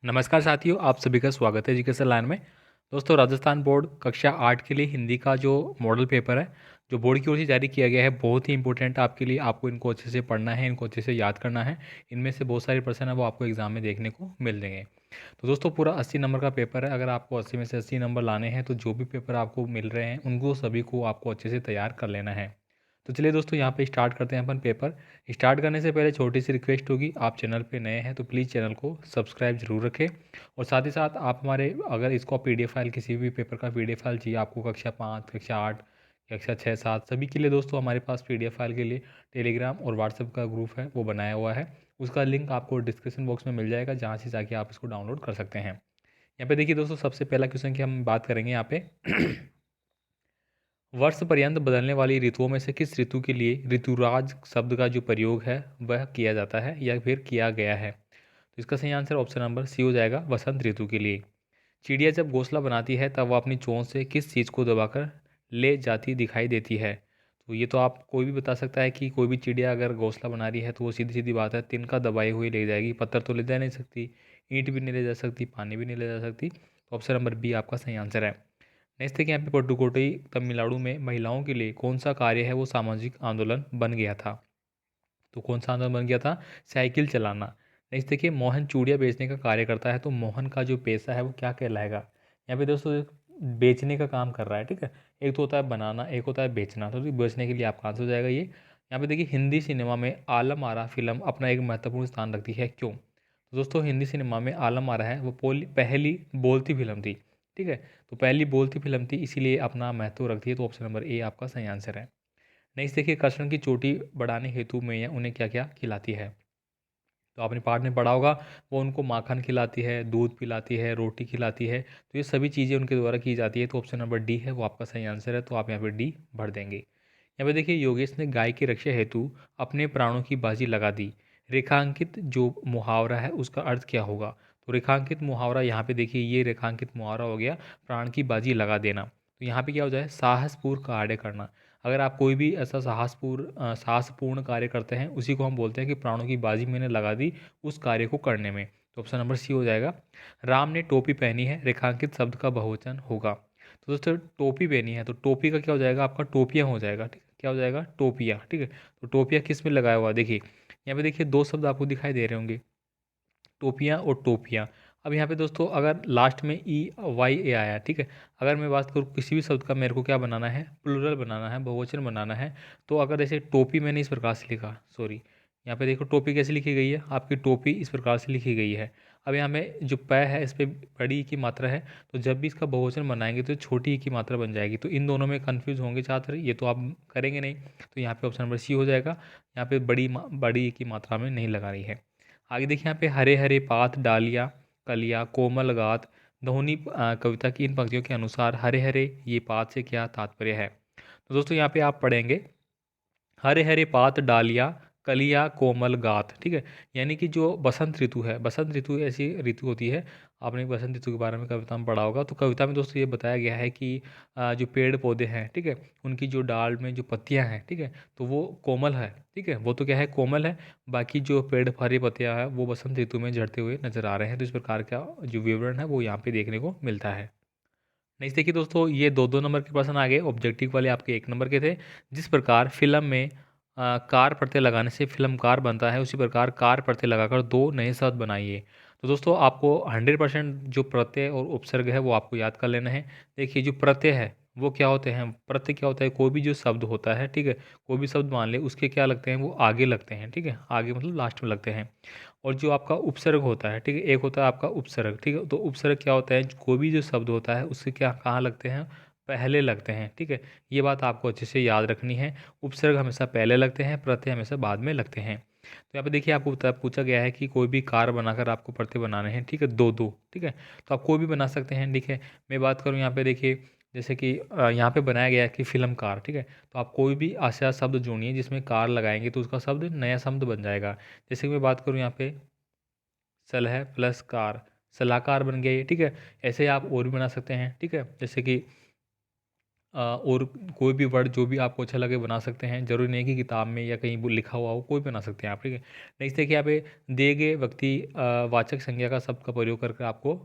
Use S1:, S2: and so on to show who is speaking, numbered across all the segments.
S1: नमस्कार साथियों, आप सभी का स्वागत है एजुकेशन लाइन में। दोस्तों, राजस्थान बोर्ड कक्षा 8 के लिए हिंदी का जो मॉडल पेपर है, जो बोर्ड की ओर से जारी किया गया है, बहुत ही इंपॉर्टेंट है आपके लिए। आपको इनको अच्छे से पढ़ना है, इनको अच्छे से याद करना है। इनमें से बहुत सारे प्रश्न है वो आपको एग्जाम में देखने को मिल जाएंगे। तो दोस्तों, पूरा 80 नंबर का पेपर है। अगर आपको 80 में से 80 नंबर लाने हैं तो जो भी पेपर आपको मिल रहे हैं उनको सभी को आपको अच्छे से तैयार कर लेना है। तो चलिए दोस्तों, यहाँ पे स्टार्ट करते हैं अपन पेपर। स्टार्ट करने से पहले छोटी सी रिक्वेस्ट होगी, आप चैनल पे नए हैं तो प्लीज़ चैनल को सब्सक्राइब जरूर रखें। और साथ ही साथ आप हमारे, अगर इसको पीडीएफ फाइल, किसी भी पेपर का पीडीएफ फाइल चाहिए आपको कक्षा 5, कक्षा 8, कक्षा 6, 7 सभी के लिए दोस्तों, हमारे पास पीडीएफ फाइल के लिए टेलीग्राम और व्हाट्सएप का ग्रुप है वो बनाया हुआ है। उसका लिंक आपको डिस्क्रिप्शन बॉक्स में मिल जाएगा, जहाँ से जाके आप इसको डाउनलोड कर सकते हैं। यहाँ पे देखिए दोस्तों, सबसे पहला क्वेश्चन की हम बात करेंगे यहाँ पे। वर्ष पर्यंत बदलने वाली ऋतुओं में से किस ऋतु के लिए ऋतुराज शब्द का जो प्रयोग है वह किया जाता है या फिर किया गया है? तो इसका सही आंसर ऑप्शन नंबर सी हो जाएगा, वसंत ऋतु के लिए। चिड़िया जब घोंसला बनाती है तब वह अपनी चोंच से किस चीज़ को दबाकर ले जाती दिखाई देती है? तो ये तो आप कोई भी बता सकता है कि कोई भी चिड़िया अगर घोंसला बना रही है तो वो सीधी सीधी बात है, तिनका दबाए हुए ले जाएगी। पत्थर तो ले जा नहीं सकती, ईंट भी नहीं ले जा सकती, पानी भी नहीं ले जा सकती। तो ऑप्शन नंबर बी आपका सही आंसर है। नेक्स्ट है कि यहाँ पे पटुकोट्टई तमिलनाडु में महिलाओं के लिए कौन सा कार्य है वो सामाजिक आंदोलन बन गया था? तो कौन सा आंदोलन बन गया था? साइकिल चलाना। नेक्स्ट देखिए, मोहन चूड़ियाँ बेचने का कार्य करता है तो मोहन का जो पेशा है वो क्या कहलाएगा? यहाँ पे दोस्तों बेचने का काम कर रहा है, ठीक है। एक तो होता है बनाना, एक होता है बेचना। तो बेचने के लिए आपका आंसर हो जाएगा ये। यहाँ पे देखिए, हिंदी सिनेमा में आलम आरा फिल्म अपना एक महत्वपूर्ण स्थान रखती है, क्यों? तो दोस्तों, हिंदी सिनेमा में आलम आरा है वो पहली बोलती फिल्म थी, ठीक है। तो पहली बोलती फिल्म थी, इसीलिए अपना महत्व रखती है। तो ऑप्शन नंबर ए आपका सही आंसर है। नेक्स्ट देखिए, कृष्ण की चोटी बढ़ाने हेतु मैया उन्हें क्या क्या खिलाती है? तो आपने पाठ में पढ़ा होगा, वो उनको माखन खिलाती है, दूध पिलाती है, रोटी खिलाती है। तो ये सभी चीज़ें उनके द्वारा की जाती है। तो ऑप्शन नंबर डी है वो आपका सही आंसर है। तो आप यहाँ पे डी भर देंगे। यहाँ पे देखिए, योगेश ने गाय की रक्षा हेतु अपने प्राणों की बाजी लगा दी। रेखांकित जो मुहावरा है उसका अर्थ क्या होगा? तो रेखांकित मुहावरा, यहाँ पे देखिए, ये रेखांकित मुहावरा हो गया प्राण की बाजी लगा देना। तो यहाँ पे क्या हो जाए? साहसपूर्ण कार्य करना। अगर आप कोई भी ऐसा साहसपूर्ण कार्य करते हैं, उसी को हम बोलते हैं कि प्राणों की बाजी मैंने लगा दी उस कार्य को करने में। तो ऑप्शन नंबर सी हो जाएगा। राम ने टोपी पहनी है, रेखांकित शब्द का बहुवचन होगा। तो दोस्तों, टोपी पहनी है तो टोपी का क्या हो जाएगा? आपका टोपियाँ हो जाएगा, ठीक है। क्या हो जाएगा? टोपियाँ, ठीक है। तो टोपियाँ किस में लगाया हुआ है? देखिए, यहाँ पे देखिए दो शब्द आपको दिखाई दे रहे होंगे, टोपियाँ और टोपियाँ। अब यहाँ पे दोस्तों, अगर लास्ट में ई वाई ए आया, ठीक है। अगर मैं बात करूँ किसी भी शब्द का, मेरे को क्या बनाना है? प्लूरल बनाना है, बहुवचन बनाना है। तो अगर ऐसे टोपी मैंने इस प्रकार से लिखा, सॉरी, यहाँ पे देखो टोपी कैसे लिखी गई है, आपकी टोपी इस प्रकार से लिखी गई है। अब यहाँ में जो पै है इस पर बड़ी ई की मात्रा है, तो जब भी इसका बहुवचन बनाएंगे तो छोटी ई की मात्रा बन जाएगी। तो इन दोनों में कन्फ्यूज होंगे छात्र, ये तो आप करेंगे नहीं। तो यहाँ पे ऑप्शन नंबर सी हो जाएगा। यहाँ पे बड़ी ई की मात्रा में नहीं लगा रही है। आगे देखिए, यहाँ पे हरे हरे पात डालियाँ कलियाँ कोमल गात ध्वनि कविता की इन पंक्तियों के अनुसार हरे हरे ये पात से क्या तात्पर्य है? तो दोस्तों, यहाँ पे आप पढ़ेंगे हरे हरे पात डालियाँ कलियाँ कोमल गात, ठीक है। यानी कि जो बसंत ऋतु है, बसंत ऋतु ऐसी ऋतु होती है। आपने बसंत ऋतु के बारे में कविता में पढ़ा होगा। तो कविता में दोस्तों ये बताया गया है कि जो पेड़ पौधे हैं, ठीक है, उनकी जो डाल में जो पत्तियां हैं, ठीक है, तो वो कोमल है, ठीक है, वो तो क्या है? कोमल है। बाकी जो पेड़ हरी पत्तियां हैं वो बसंत ऋतु में झड़ते हुए नजर आ रहे हैं। तो इस प्रकार का जो विवरण है वो यहाँ पे देखने को मिलता है। नेक्स्ट देखिए दोस्तों, ये दो दो नंबर के प्रश्न आ गए, ऑब्जेक्टिव वाले आपके एक नंबर के थे। जिस प्रकार फिल्म में कार प्रत्यय लगाने से फिल्म कार बनता है, उसी प्रकार कार प्रत्यय लगाकर दो नए शब्द बनाइए। तो दोस्तों, आपको 100% जो प्रत्यय और उपसर्ग है वो आपको याद कर लेना है। देखिए, जो प्रत्यय है वो क्या होते हैं? प्रत्यय क्या होता है? कोई भी जो शब्द होता है, ठीक है, कोई भी शब्द मान ले, उसके क्या लगते हैं? वो आगे लगते हैं, ठीक है, आगे मतलब लास्ट में लगते हैं। और जो आपका उपसर्ग होता है, ठीक है, एक होता है आपका उपसर्ग, ठीक है। तो उपसर्ग क्या होता है? कोई भी जो शब्द होता है उससे क्या कहाँ लगते हैं? पहले लगते हैं, ठीक है। ये बात आपको अच्छे से याद रखनी है। उपसर्ग हमेशा पहले लगते हैं, प्रत्यय हमेशा बाद में लगते हैं। तो यहाँ पे देखिए, आपको पूछा गया है कि कोई भी कार बनाकर आपको प्रत्यय बनाने हैं, ठीक है, दो दो, ठीक है। तो आप कोई भी बना सकते हैं, ठीक है। मैं बात करूँ यहाँ पे देखिए, जैसे कि यहाँ पे बनाया गया है कि फिल्म कार, ठीक है। तो आप कोई भी ऐसा शब्द जोड़िए जिसमें कार लगाएंगे तो उसका शब्द नया शब्द बन जाएगा। जैसे कि मैं बात करूँ यहाँ पे सलह प्लस कार, सलाहकार बन गया ये, ठीक है। ऐसे आप और भी बना सकते हैं, ठीक है। जैसे कि और कोई भी वर्ड जो भी आपको अच्छा लगे बना सकते हैं। ज़रूरी नहीं कि किताब में या कहीं लिखा हुआ हो, कोई भी बना सकते हैं आप, ठीक है। नेक्स्ट देखिए यहाँ पे दिए गए व्यक्ति वाचक संज्ञा का शब्द का प्रयोग करके आपको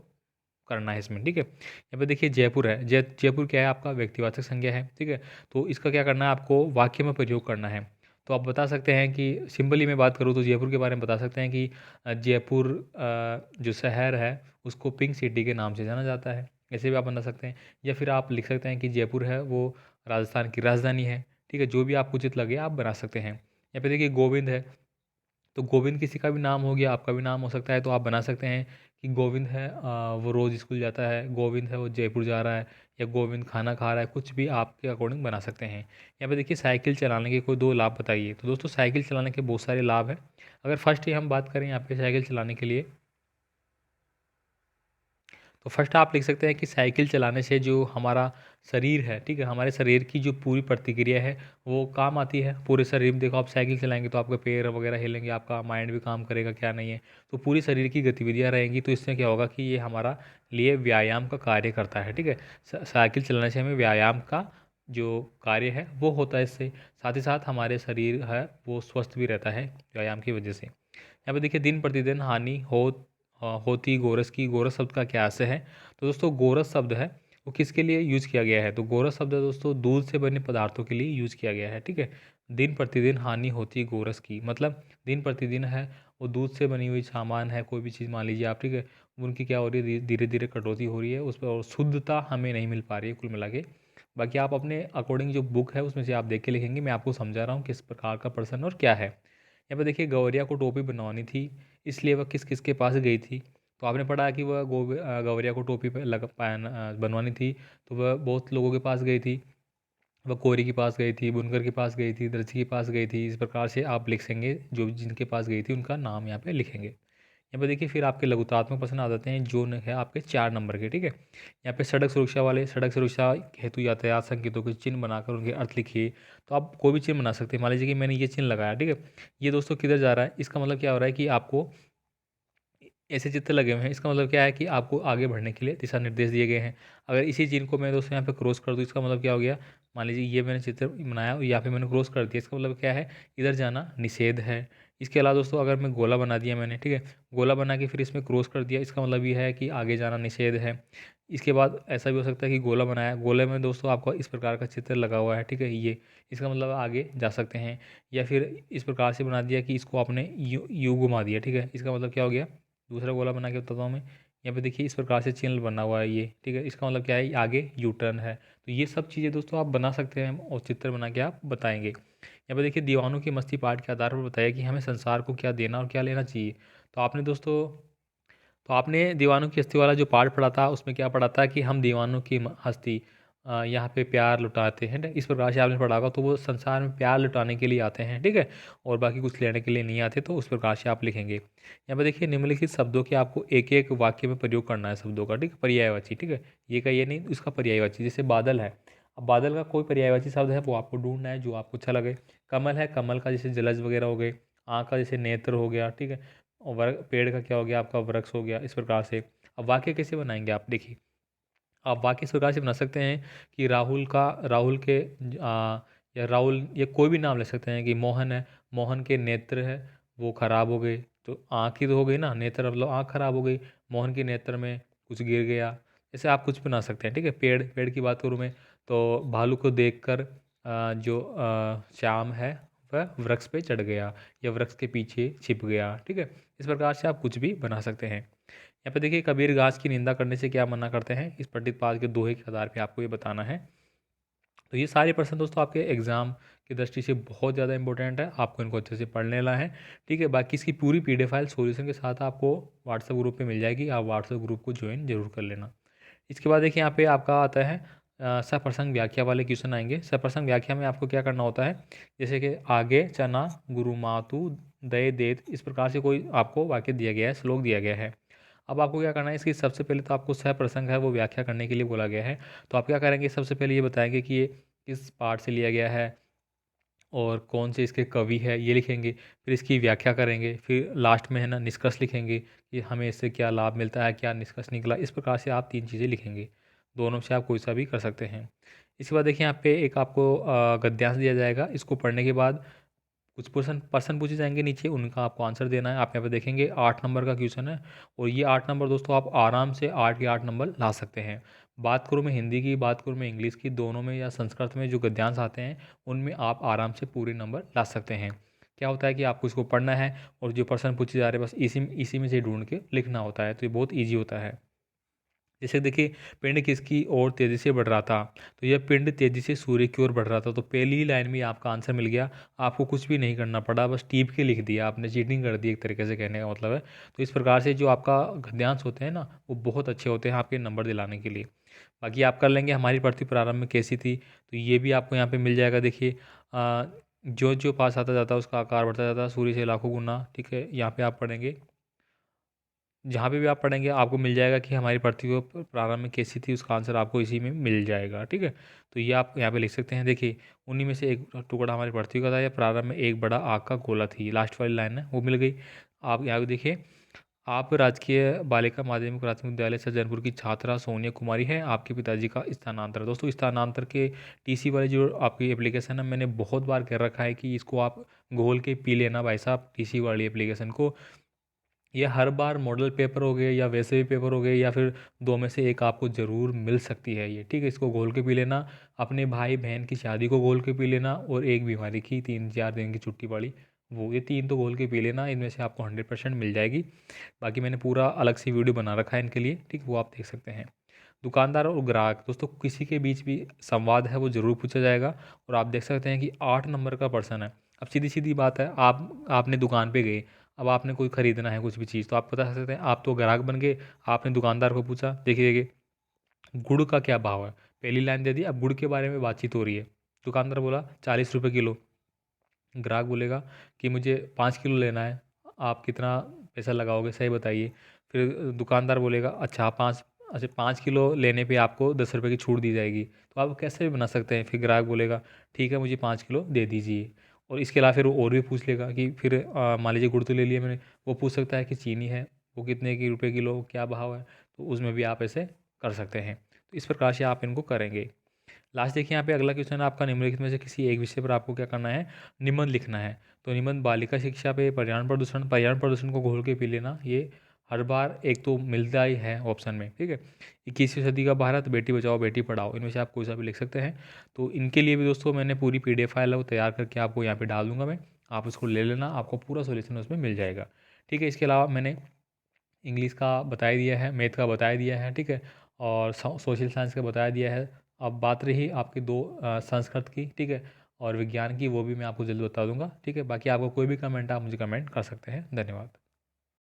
S1: करना है इसमें, ठीक है। यहाँ पे देखिए जयपुर है, जयपुर क्या है आपका व्यक्तिवाचक संज्ञा है, ठीक है। तो इसका क्या करना है आपको वाक्य में प्रयोग करना है। तो आप बता सकते हैं कि सिंपली मैं बात करूँ तो जयपुर के बारे में बता सकते हैं कि जयपुर जो शहर है उसको पिंक सिटी के नाम से जाना जाता है, ऐसे भी आप बता सकते हैं। या फिर आप लिख सकते हैं कि जयपुर है वो राजस्थान की राजधानी है, ठीक है। जो भी आपको उचित लगे आप बना सकते हैं। यहाँ पे देखिए गोविंद है, तो गोविंद किसी का भी नाम हो गया, आपका भी नाम हो सकता है, तो आप बना सकते हैं कि गोविंद है वो रोज़ स्कूल जाता है, गोविंद है वो जयपुर जा रहा है, या गोविंद खाना खा रहा है, कुछ भी आपके अकॉर्डिंग बना सकते हैं। यहाँ पे देखिए साइकिल चलाने के कोई 2 लाभ बताइए। तो दोस्तों साइकिल चलाने के बहुत सारे लाभ हैं। अगर फर्स्ट ही हम बात करें यहाँ पे साइकिल चलाने के लिए, तो फर्स्ट आप लिख सकते हैं कि साइकिल चलाने से जो हमारा शरीर है, ठीक है, हमारे शरीर की जो पूरी प्रतिक्रिया है वो काम आती है। पूरे शरीर में देखो आप साइकिल चलाएंगे तो आपके पैर वगैरह हिलेंगे, आपका माइंड भी काम करेगा क्या नहीं है, तो पूरी शरीर की गतिविधियाँ रहेंगी। तो इससे क्या होगा कि ये हमारा लिए व्यायाम का कार्य करता है, ठीक है। साइकिल चलाने से हमें व्यायाम का जो कार्य है वो होता है इससे। साथ ही साथ हमारे शरीर है वो स्वस्थ भी रहता है व्यायाम की वजह से। यहाँ पे देखिए दिन प्रतिदिन हानि होती गोरस की, गोरस शब्द का क्या अर्थ है। तो दोस्तों गोरस शब्द है वो किसके लिए यूज किया गया है, तो गोरस शब्द है दोस्तों दूध से बने पदार्थों के लिए यूज किया गया है, ठीक है। दिन प्रतिदिन हानि होती गोरस की, मतलब दिन प्रतिदिन है वो दूध से बनी हुई सामान है, कोई भी चीज़ मान लीजिए आप, ठीक है, उनकी क्या हो रही है धीरे धीरे कटौती हो रही है उस पर, और शुद्धता हमें नहीं मिल पा रही है कुल मिला के। बाकी आप अपने अकॉर्डिंग जो बुक है उसमें से आप देख के लिखेंगे, मैं आपको समझा रहा हूँ किस प्रकार का प्रश्न और क्या है। यहाँ पे देखिए गौरिया को टोपी बनवानी थी, इसलिए वह किस किस के पास गई थी। तो आपने पढ़ा कि वह गौरिया को टोपी पे बनवानी थी, तो वह बहुत लोगों के पास गई थी। वह कोरी के पास गई थी, बुनकर के पास गई थी, दर्जी के पास गई थी। इस प्रकार से आप लिख सकेंगे, जो जिनके पास गई थी उनका नाम यहाँ पे लिखेंगे। यहाँ पे देखिए फिर आपके लघुतात्मक प्रश्न आ जाते हैं जो है आपके 4 नंबर के, ठीक है। यहाँ पे सड़क सुरक्षा वाले, सड़क सुरक्षा हेतु यातायात संकेतों के चिन्ह बनाकर उनके अर्थ लिखिए। तो आप कोई भी चिन्ह बना सकते हैं। मान लीजिए कि मैंने ये चिन्ह लगाया, ठीक है, ये दोस्तों किधर जा रहा है, इसका मतलब क्या हो रहा है कि आपको ऐसे चित्र लगे हुए हैं, इसका मतलब क्या है कि आपको आगे बढ़ने के लिए दिशा निर्देश दिए गए हैं। अगर इसी चिन्ह को मैं दोस्तों यहाँ पे क्रॉस कर दूँ, इसका मतलब क्या हो गया, मान लीजिए ये मैंने चित्र बनाया और यहाँ पे मैंने क्रॉस कर दिया, इसका मतलब क्या है, इधर जाना निषेध है। इसके अलावा दोस्तों अगर मैं गोला बना दिया मैंने, ठीक है, गोला बना के फिर इसमें क्रॉस कर दिया, इसका मतलब ये है कि आगे जाना निषेध है। इसके बाद ऐसा भी हो सकता है कि गोला बनाया, गोले में दोस्तों आपको इस प्रकार का चित्र लगा हुआ है, ठीक है, ये इसका मतलब आगे जा सकते हैं। या फिर इस प्रकार से बना दिया कि इसको आपने यू घुमा दिया, ठीक है, इसका मतलब क्या हो गया, दूसरा गोला बना के बताता हूँ मैं। यहाँ पे देखिए इस प्रकार से चिन्ह बना हुआ है ये, ठीक है, इसका मतलब क्या है, आगे यू टर्न है। तो ये सब चीज़ें दोस्तों आप बना सकते हैं और चित्र बना के आप बताएंगे। यहाँ पे देखिए दीवानों की मस्ती पाठ के आधार पर बताया कि हमें संसार को क्या देना और क्या लेना चाहिए। तो आपने दोस्तों, तो आपने दीवानों की हस्ती वाला जो पार्ट पढ़ा था उसमें क्या पढ़ा था कि हम दीवानों की हस्ती यहाँ पे प्यार लुटाते हैं, इस प्रकार से आपने पढ़ा होगा। तो वो संसार में प्यार लुटाने के लिए आते हैं, ठीक है, और बाकी कुछ लेने के लिए नहीं आते। तो उस प्रकार से आप लिखेंगे। यहाँ पे देखिए निम्नलिखित शब्दों के आपको एक एक वाक्य में प्रयोग करना है शब्दों का, ठीक है, पर्यायवाची, ठीक है, ये का ये नहीं, इसका पर्यायवाची। जैसे बादल है, अब बादल का कोई पर्यायवाची शब्द है वो आपको ढूंढना है जो आपको अच्छा लगे। कमल है, कमल का जैसे जलज वगैरह हो गए। आँख का जैसे नेत्र हो गया, ठीक है, और पेड़ का क्या हो गया आपका वृक्ष हो गया, इस प्रकार से। अब वाक्य कैसे बनाएंगे आप देखिए, आप वाक्य इस प्रकार से बना सकते हैं कि राहुल के या राहुल, या कोई भी नाम ले सकते हैं कि मोहन है, मोहन के नेत्र है वो खराब हो गए। तो आँख ही तो हो गई ना, नेत्र मतलब आँख खराब हो गई, मोहन के नेत्र में कुछ गिर गया। ऐसे आप कुछ बना सकते हैं, ठीक है। पेड़ पेड़ की बात करूँ मैं, तो भालू को देखकर जो श्याम है वह वृक्ष पे चढ़ गया या वृक्ष के पीछे छिप गया, ठीक है। इस प्रकार से आप कुछ भी बना सकते हैं। यहाँ पे देखिए कबीर घास की निंदा करने से क्या मना करते हैं, इस पठित पाठ के दोहे के आधार पे आपको ये बताना है। तो ये सारे प्रश्न दोस्तों आपके एग्जाम की दृष्टि से बहुत ज़्यादा इंपॉर्टेंट है, आपको इनको अच्छे से पढ़ लेना है, ठीक है। बाकी इसकी पूरी पीडीएफ फाइल सॉल्यूशन के साथ आपको व्हाट्सएप ग्रुप पे मिल जाएगी, आप व्हाट्सएप ग्रुप को ज्वाइन जरूर कर लेना। इसके बाद देखिए यहाँ पे आपका आता है सप्रसंग व्याख्या वाले क्वेश्चन आएंगे। सप्रसंग व्याख्या में आपको क्या करना होता है, जैसे कि आगे चना गुरु मातु दय देत, इस प्रकार से कोई आपको वाक्य दिया गया है, श्लोक दिया गया है। अब आपको क्या करना है, इसकी सबसे पहले तो आपको सप्रसंग है वो व्याख्या करने के लिए बोला गया है। तो आप क्या करेंगे, सबसे पहले ये बताएंगे कि ये किस पाठ से लिया गया है और कौन से इसके कवि है ये लिखेंगे। फिर इसकी व्याख्या करेंगे, फिर लास्ट में है ना निष्कर्ष लिखेंगे कि हमें इससे क्या लाभ मिलता है, क्या निष्कर्ष निकला। इस प्रकार से आप 3 चीज़ें लिखेंगे, दोनों से आप कोई सा भी कर सकते हैं। इसके बाद देखिए यहाँ पे एक आपको गद्यांश दिया जाएगा। इसको पढ़ने के बाद कुछ प्रश्न पूछे जाएंगे नीचे, उनका आपको आंसर देना है। आप यहाँ पे देखेंगे 8 नंबर का क्वेश्चन है, और ये 8 नंबर दोस्तों आप आराम से 8 के 8 नंबर ला सकते हैं। बात करूँ मैं हिंदी की, बात करूँ मैं इंग्लिश की, दोनों में या संस्कृत में जो गद्यांश आते हैं उनमें आप आराम से पूरे नंबर ला सकते हैं। क्या होता है कि आपको इसको पढ़ना है और जो प्रश्न पूछे जा रहे हैं बस इसी में से ढूंढ के लिखना होता है, तो ये बहुत ईजी होता है। जैसे देखिए, पिंड किसकी ओर तेजी से बढ़ रहा था, तो यह पिंड तेजी से सूर्य की ओर बढ़ रहा था। तो पहली ही लाइन में आपका आंसर मिल गया। आपको कुछ भी नहीं करना पड़ा, बस टीप के लिख दिया आपने, चीटिंग कर दी एक तरीके से, कहने का मतलब है। तो इस प्रकार से जो आपका गद्यांश होते हैं ना, वो बहुत अच्छे होते हैं आपके नंबर दिलाने के लिए। बाकी आप कर लेंगे। हमारी पृथ्वी प्रारंभ में कैसी थी, तो ये भी आपको यहाँ पे मिल जाएगा। देखिए, जो जो पास आता जाता है उसका आकार बढ़ता जाता है सूर्य से लाखों गुना, ठीक है। यहाँ पे आप पढ़ेंगे, जहाँ पे भी आप पढ़ेंगे आपको मिल जाएगा कि हमारी पृथ्वी को प्रारंभ में कैसी थी, उसका आंसर आपको इसी में मिल जाएगा, ठीक है। तो ये आप यहाँ पे लिख सकते हैं। देखिए, उन्हीं में से एक टुकड़ा हमारी पृथ्वी का था, या प्रारंभ में एक बड़ा आग का गोला थी, लास्ट वाली लाइन है वो मिल गई। आप यहाँ पे देखिए, आप राजकीय बालिका माध्यमिक प्राथमिक विद्यालय सज्जनपुर की छात्रा सोनिया कुमारी है। आपके पिताजी का स्थानांतर, दोस्तों स्थानांतर के टीसी वाली जो आपकी एप्लीकेशन है, मैंने बहुत बार कह रखा है कि इसको आप घोल के पी लेना भाई साहब, टीसी वाली एप्लीकेशन को। ये हर बार मॉडल पेपर हो गए या वैसे भी पेपर हो गए, या फिर दो में से एक आपको ज़रूर मिल सकती है ये, ठीक है। इसको घोल के पी लेना। अपने भाई बहन की शादी को घोल के पी लेना, और एक बीमारी की 3-4 दिन की छुट्टी वाली, वो ये तीन तो घोल के पी लेना। इनमें से आपको 100% मिल जाएगी। बाकी मैंने पूरा अलग से वीडियो बना रखा है इनके लिए, ठीक, वो आप देख सकते हैं। दुकानदार और ग्राहक, दोस्तों किसी के बीच भी संवाद है वो ज़रूर पूछा जाएगा। और आप देख सकते हैं कि 8 नंबर का पर्सन है। अब सीधी सीधी बात है, आपने दुकान पे गए, अब आपने कोई ख़रीदना है कुछ भी चीज़, तो आप बता सकते हैं, आप तो ग्राहक बन गए। आपने दुकानदार को पूछा, देखिए देखिए गुड़ का क्या भाव है, पहली लाइन दे दी। अब गुड़ के बारे में बातचीत हो रही है। दुकानदार बोला 40 रुपये किलो। ग्राहक बोलेगा कि मुझे 5 किलो लेना है, आप कितना पैसा लगाओगे सही बताइए। फिर दुकानदार बोलेगा अच्छा 5 किलो लेने पे आपको 10 रुपये की छूट दी जाएगी। तो आप कैसे भी बना सकते हैं। फिर ग्राहक बोलेगा ठीक है मुझे 5 किलो दे दीजिए। और इसके अलावा फिर वो और भी पूछ लेगा कि फिर मान लीजिए गुड़ तो ले लिया मैंने, वो पूछ सकता है कि चीनी है वो कितने की रुपए किलो, क्या भाव है। तो उसमें भी आप ऐसे कर सकते हैं। तो इस प्रकार से आप इनको करेंगे। लास्ट देखिए, यहाँ पे अगला क्वेश्चन है आपका, निम्नलिखित में से किसी एक विषय पर आपको क्या करना है, निबंध लिखना है। तो निबंध बालिका शिक्षा पे पर्यावरण प्रदूषण को घोल के पी लेना, ये हर बार एक तो मिलता ही है ऑप्शन में, ठीक है। 21वीं सदी का भारत, बेटी बचाओ बेटी पढ़ाओ, इनमें से आप कोई सा भी लिख सकते हैं। तो इनके लिए भी दोस्तों मैंने पूरी PDF फाइल है वो तैयार करके आपको यहाँ पे डाल दूंगा मैं, आप उसको ले लेना, आपको पूरा सोल्यूशन उसमें मिल जाएगा, ठीक है। इसके अलावा मैंने इंग्लिश का बता दिया है, मैथ का बता दिया है, ठीक है, और सोशल साइंस का बता दिया है। अब बात रही आपकी दो संस्कृत की, ठीक है, और विज्ञान की, वो भी मैं आपको जल्दी बता दूंगा, ठीक है। बाकी आपको कोई भी कमेंट आप मुझे कमेंट कर सकते हैं। धन्यवाद।